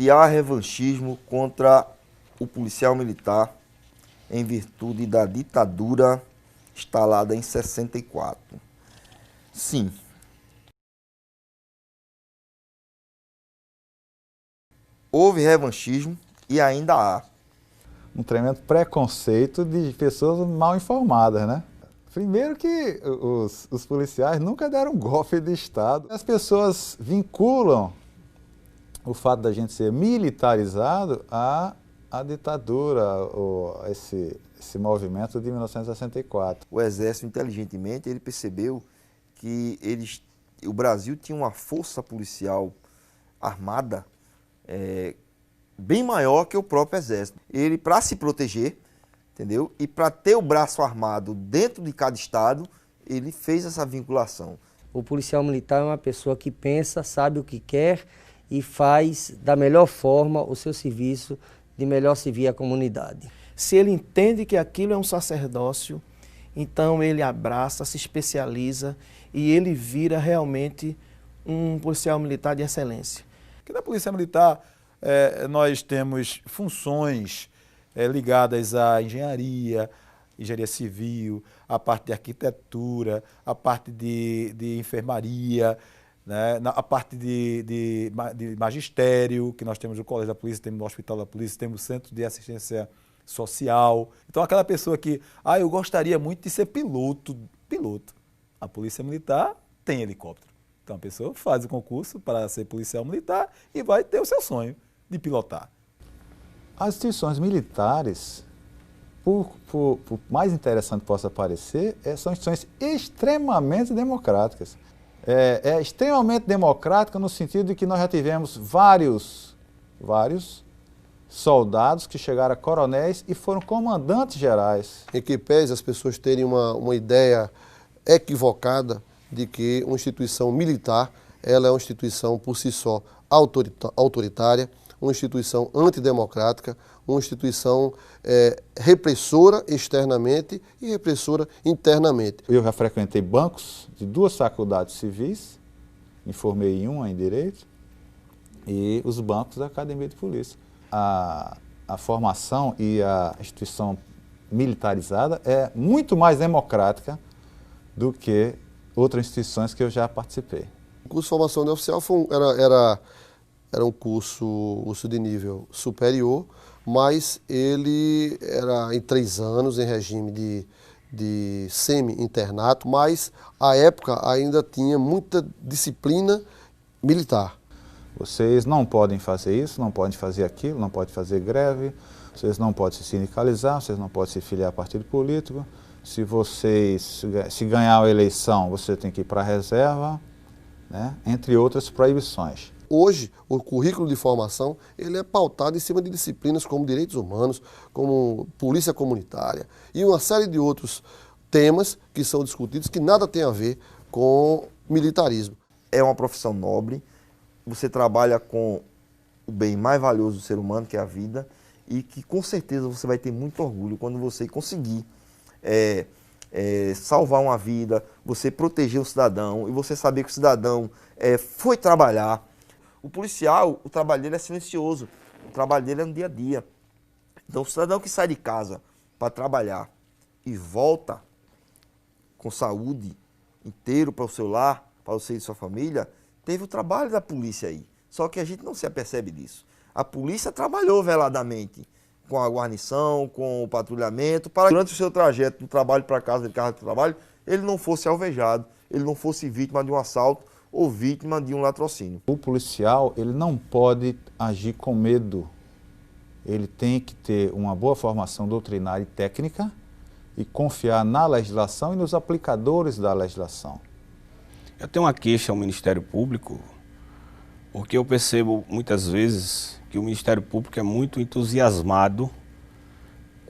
Se há revanchismo contra o policial militar em virtude da ditadura instalada em 64. Sim. Houve revanchismo e ainda há. Um tremendo preconceito de pessoas mal informadas, né? Primeiro que os policiais nunca deram golpe de Estado. As pessoas vinculam o fato da gente ser militarizado à ditadura, ou esse movimento de 1964. O Exército, inteligentemente, ele percebeu que o Brasil tinha uma força policial armada bem maior que o próprio Exército. Ele, para se proteger, entendeu? E para ter o braço armado dentro de cada estado, ele fez essa vinculação. O policial militar é uma pessoa que pensa, sabe o que quer e faz da melhor forma o seu serviço de melhor servir a comunidade. Se ele entende que aquilo é um sacerdócio, então ele abraça, se especializa e ele vira realmente um policial militar de excelência. Porque na Polícia Militar nós temos funções ligadas à engenharia civil, a parte de arquitetura, a parte de enfermaria, né, a parte de magistério, que nós temos no Colégio da Polícia, temos no Hospital da Polícia, temos o Centro de Assistência Social. Então aquela pessoa que, eu gostaria muito de ser piloto. A Polícia Militar tem helicóptero. Então a pessoa faz o concurso para ser policial militar e vai ter o seu sonho de pilotar. As instituições militares, por mais interessante que possa parecer, são instituições extremamente democráticas. É extremamente democrática no sentido de que nós já tivemos vários soldados que chegaram a coronéis e foram comandantes gerais. Em que pese as pessoas terem uma ideia equivocada de que uma instituição militar ela é uma instituição por si só autoritária, uma instituição antidemocrática, uma instituição repressora externamente e repressora internamente. Eu já frequentei bancos de 2 faculdades civis, me formei em uma em Direito, e os bancos da Academia de Polícia. A formação e a instituição militarizada é muito mais democrática do que outras instituições que eu já participei. O curso de formação de oficial era um curso de nível superior, mas ele era em 3 anos, em regime de semi-internato, mas à época ainda tinha muita disciplina militar. Vocês não podem fazer isso, não podem fazer aquilo, não podem fazer greve, vocês não podem se sindicalizar, vocês não podem se filiar a partido político. Se ganhar a eleição, você tem que ir para a reserva, né? Entre outras proibições. Hoje, o currículo de formação ele é pautado em cima de disciplinas como direitos humanos, como polícia comunitária e uma série de outros temas que são discutidos que nada tem a ver com militarismo. É uma profissão nobre, você trabalha com o bem mais valioso do ser humano, que é a vida, e que com certeza você vai ter muito orgulho quando você conseguir salvar uma vida, você proteger o cidadão e você saber que o cidadão foi trabalhar. O policial, o trabalho dele é silencioso, o trabalho dele é no dia a dia. Então o cidadão que sai de casa para trabalhar e volta com saúde inteiro para o seu lar, para você e sua família, teve o trabalho da polícia aí. Só que a gente não se apercebe disso. A polícia trabalhou veladamente com a guarnição, com o patrulhamento, para que durante o seu trajeto do trabalho para casa, de casa para o trabalho, ele não fosse alvejado, ele não fosse vítima de um assalto ou vítima de um latrocínio. O policial, ele não pode agir com medo. Ele tem que ter uma boa formação doutrinária e técnica e confiar na legislação e nos aplicadores da legislação. Eu tenho uma queixa ao Ministério Público, porque eu percebo muitas vezes que o Ministério Público é muito entusiasmado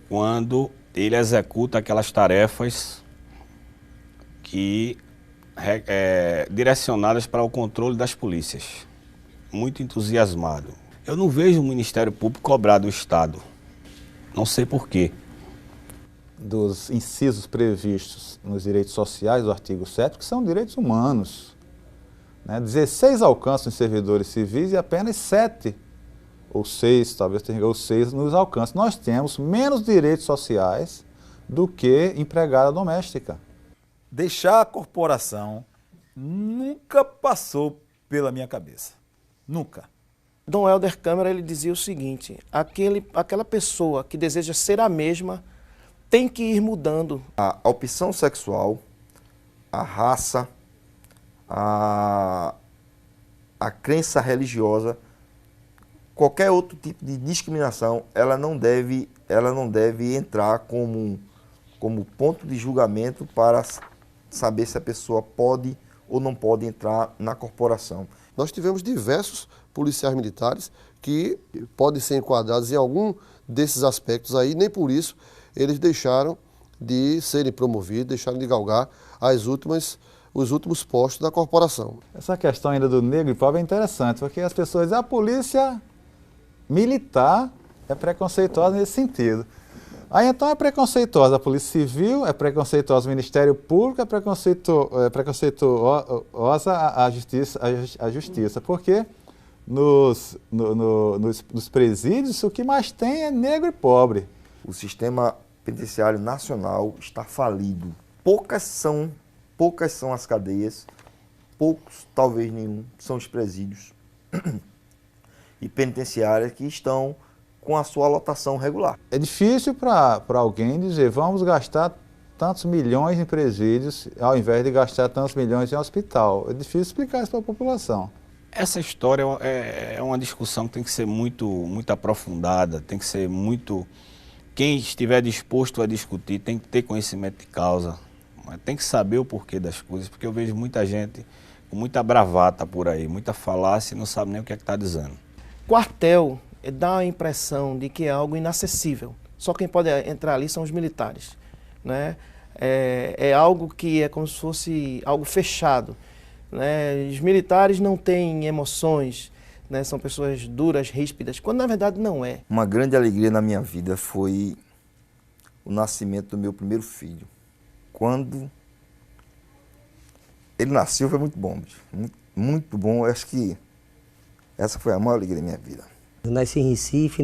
quando ele executa aquelas tarefas que direcionadas para o controle das polícias. Muito entusiasmado. Eu não vejo o Ministério Público cobrar do Estado. Não sei por quê. Dos incisos previstos nos direitos sociais do artigo 7º, que são direitos humanos. 16 alcançam os servidores civis e apenas 7 ou 6, talvez tenha ou 6 nos alcances. Nós temos menos direitos sociais do que empregada doméstica. Deixar a corporação nunca passou pela minha cabeça. Nunca. Dom Helder Câmara, ele dizia o seguinte: aquela pessoa que deseja ser a mesma tem que ir mudando. A opção sexual, a raça, a crença religiosa, qualquer outro tipo de discriminação, ela não deve entrar como ponto de julgamento para saber se a pessoa pode ou não pode entrar na corporação. Nós tivemos diversos policiais militares que podem ser enquadrados em algum desses aspectos aí, nem por isso eles deixaram de serem promovidos, deixaram de galgar os últimos postos da corporação. Essa questão ainda do negro e pobre é interessante, porque as pessoas dizem a polícia militar é preconceituosa nesse sentido. Aí então é preconceituosa a Polícia Civil, é preconceituosa o Ministério Público, é preconceituosa a Justiça, porque nos presídios o que mais tem é negro e pobre. O sistema penitenciário nacional está falido. Poucas são as cadeias, poucos, talvez nenhum, são os presídios e penitenciárias que estão com a sua lotação regular. É difícil para alguém dizer, vamos gastar tantos milhões em presídios ao invés de gastar tantos milhões em hospital. É difícil explicar isso para a população. Essa história é uma discussão que tem que ser muito aprofundada, tem que ser muito... Quem estiver disposto a discutir tem que ter conhecimento de causa, tem que saber o porquê das coisas, porque eu vejo muita gente com muita bravata por aí, muita falácia e não sabe nem o que é que está dizendo. Quartel dá a impressão de que é algo inacessível. Só quem pode entrar ali são os militares, né? É algo que é como se fosse algo fechado, né? Os militares não têm emoções, né? São pessoas duras, ríspidas, quando na verdade não é. Uma grande alegria na minha vida foi o nascimento do meu primeiro filho. Quando ele nasceu foi muito bom, muito bom. Eu acho que essa foi a maior alegria da minha vida. Eu nasci em Recife,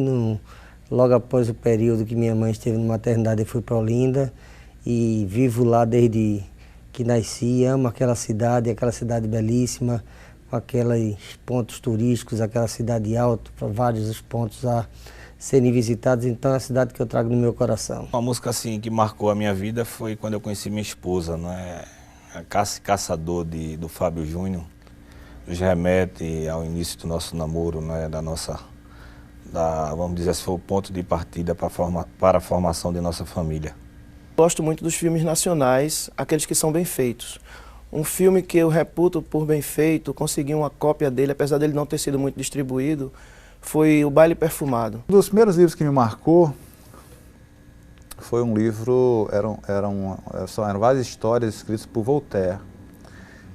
logo após o período que minha mãe esteve na maternidade, eu fui para Olinda e vivo lá desde que nasci. Amo aquela cidade belíssima, com aqueles pontos turísticos, aquela cidade alta, vários pontos a serem visitados. Então é a cidade que eu trago no meu coração. Uma música assim que marcou a minha vida foi quando eu conheci minha esposa, né? A Caça e Caçador do Fábio Júnior, nos remete ao início do nosso namoro, né? Vamos dizer assim, foi o ponto de partida para a formação de nossa família. Gosto muito dos filmes nacionais, aqueles que são bem feitos. Um filme que eu reputo por bem feito, consegui uma cópia dele, apesar dele não ter sido muito distribuído, foi O Baile Perfumado. Um dos primeiros livros que me marcou foi um livro, eram várias histórias escritas por Voltaire.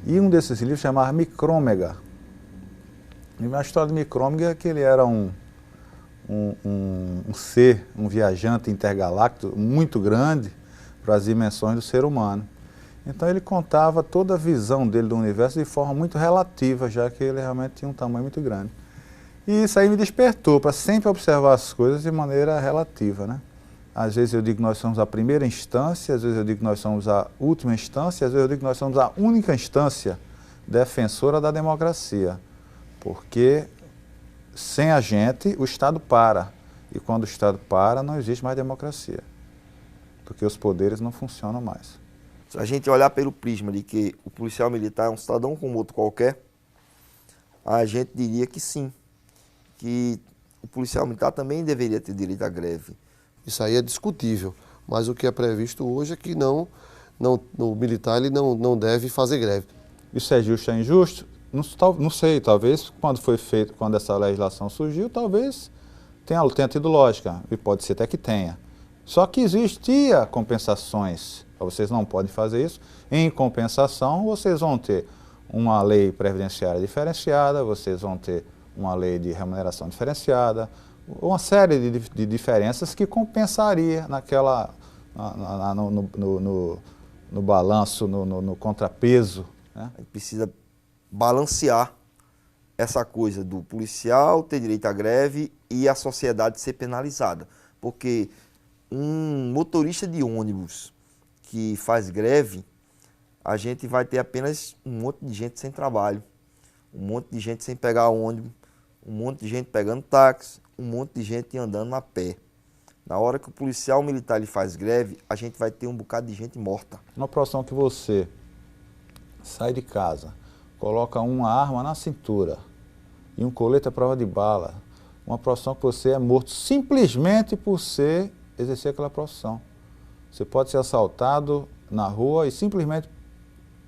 E um desses livros chamava Micrômega. E a história de Micrômega é que ele era um ser, um viajante intergaláctico muito grande para as dimensões do ser humano. Então ele contava toda a visão dele do universo de forma muito relativa, já que ele realmente tinha um tamanho muito grande. E isso aí me despertou para sempre observar as coisas de maneira relativa, né? Às vezes eu digo que nós somos a primeira instância, às vezes eu digo que nós somos a última instância, às vezes eu digo que nós somos a única instância defensora da democracia. Porque sem a gente, o Estado para. E quando o Estado para, não existe mais democracia. Porque os poderes não funcionam mais. Se a gente olhar pelo prisma de que o policial militar é um cidadão como outro qualquer, a gente diria que sim, que o policial militar também deveria ter direito à greve. Isso aí é discutível, mas o que é previsto hoje é que o militar ele não deve fazer greve. Isso é justo ou injusto? Não sei, talvez quando essa legislação surgiu, talvez tenha tido lógica, e pode ser até que tenha. Só que existia compensações. Vocês não podem fazer isso. Em compensação, vocês vão ter uma lei previdenciária diferenciada, vocês vão ter uma lei de remuneração diferenciada, uma série de diferenças que compensaria no balanço, no contrapeso, né? A gente precisa balancear essa coisa do policial ter direito à greve e a sociedade ser penalizada. Porque um motorista de ônibus que faz greve, a gente vai ter apenas um monte de gente sem trabalho, um monte de gente sem pegar ônibus, um monte de gente pegando táxi, um monte de gente andando a pé. Na hora que o policial militar ele faz greve, a gente vai ter um bocado de gente morta. Uma profissão que você sai de casa, coloca uma arma na cintura e um colete à prova de bala, uma profissão que você é morto simplesmente por exercer aquela profissão. Você pode ser assaltado na rua e simplesmente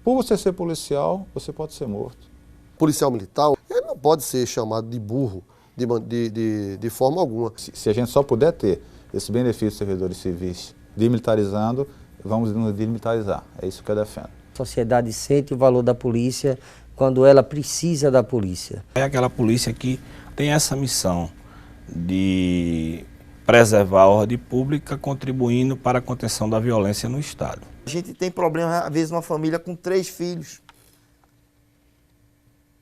por você ser policial, você pode ser morto. Policial militar, ele não pode ser chamado de burro de forma alguma. Se a gente só puder ter esse benefício dos servidores civis desmilitarizando, vamos nos desmilitarizar. É isso que eu defendo. A sociedade sente o valor da polícia quando ela precisa da polícia. É aquela polícia que tem essa missão de preservar a ordem pública, contribuindo para a contenção da violência no Estado. A gente tem problema, às vezes, numa família com 3 filhos.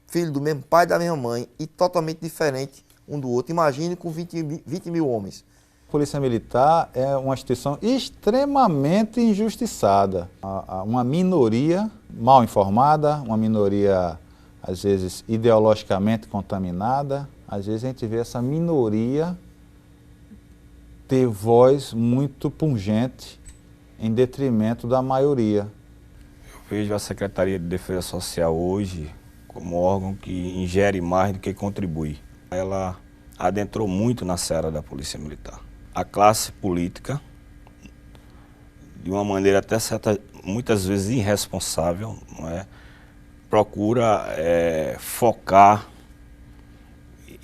Filho do mesmo pai e da mesma mãe, e totalmente diferente um do outro. Imagine com 20 mil homens. A Polícia Militar é uma instituição extremamente injustiçada. Uma minoria mal informada, uma minoria, às vezes, ideologicamente contaminada. Às vezes a gente vê essa minoria ter voz muito pungente em detrimento da maioria. Eu vejo a Secretaria de Defesa Social hoje como órgão que ingere mais do que contribui. Ela adentrou muito na seara da Polícia Militar. A classe política, de uma maneira até muitas vezes irresponsável, não é? Procura focar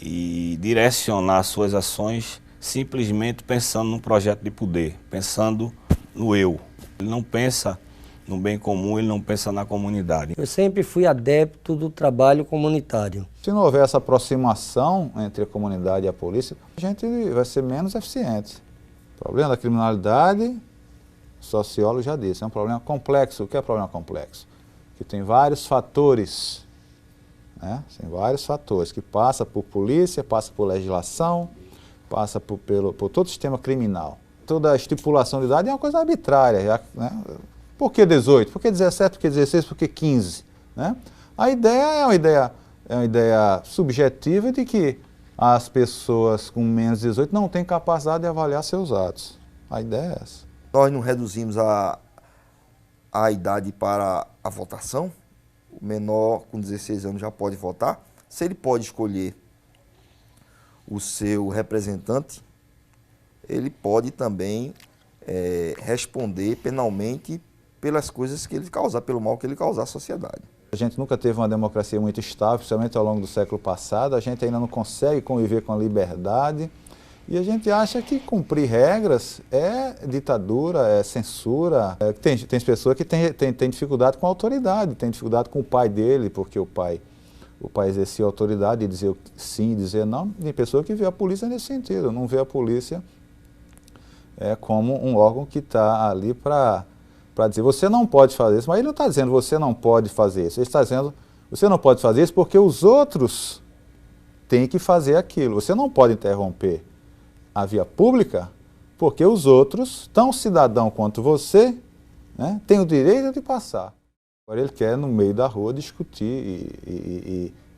e direcionar suas ações simplesmente pensando num projeto de poder, pensando no eu. Ele não pensa no bem comum, ele não pensa na comunidade. Eu sempre fui adepto do trabalho comunitário. Se não houver essa aproximação entre a comunidade e a polícia, a gente vai ser menos eficiente. O problema da criminalidade, o sociólogo já disse, é um problema complexo. O que é problema complexo? Que tem vários fatores, né? Tem vários fatores, que passa por polícia, passa por legislação, passa por todo o sistema criminal. Toda a estipulação de idade é uma coisa arbitrária, né? Por que 18? Por que 17? Por que 16? Por que 15? Né? A ideia é uma ideia subjetiva de que as pessoas com menos de 18 não têm capacidade de avaliar seus atos. A ideia é essa. Nós não reduzimos a idade para a votação. O menor com 16 anos já pode votar. Se ele pode escolher o seu representante, ele pode também responder penalmente pelas coisas que ele causar, pelo mal que ele causar à sociedade. A gente nunca teve uma democracia muito estável, principalmente ao longo do século passado. A gente ainda não consegue conviver com a liberdade e a gente acha que cumprir regras é ditadura, é censura. Tem pessoas que têm dificuldade com a autoridade, tem dificuldade com o pai dele, porque o pai exercia a autoridade de dizer sim, dizer não. Tem pessoa que vê a polícia nesse sentido, não vê a polícia como um órgão que está ali para dizer, você não pode fazer isso, mas ele não está dizendo você não pode fazer isso, ele está dizendo, você não pode fazer isso porque os outros têm que fazer aquilo. Você não pode interromper a via pública porque os outros, tão cidadão quanto você, né, têm o direito de passar. Agora ele quer, no meio da rua, discutir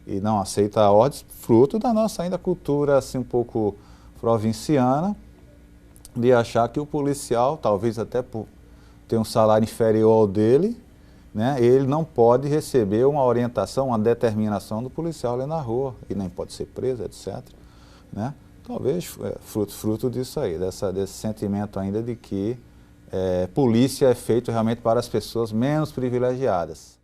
e não aceita a ordem, fruto da nossa ainda cultura assim, um pouco provinciana, de achar que o policial, talvez até por ter um salário inferior ao dele, né, ele não pode receber uma orientação, uma determinação do policial ali na rua, e nem pode ser preso, etc. Né? Talvez fruto disso aí, desse sentimento ainda de que polícia é feito realmente para as pessoas menos privilegiadas.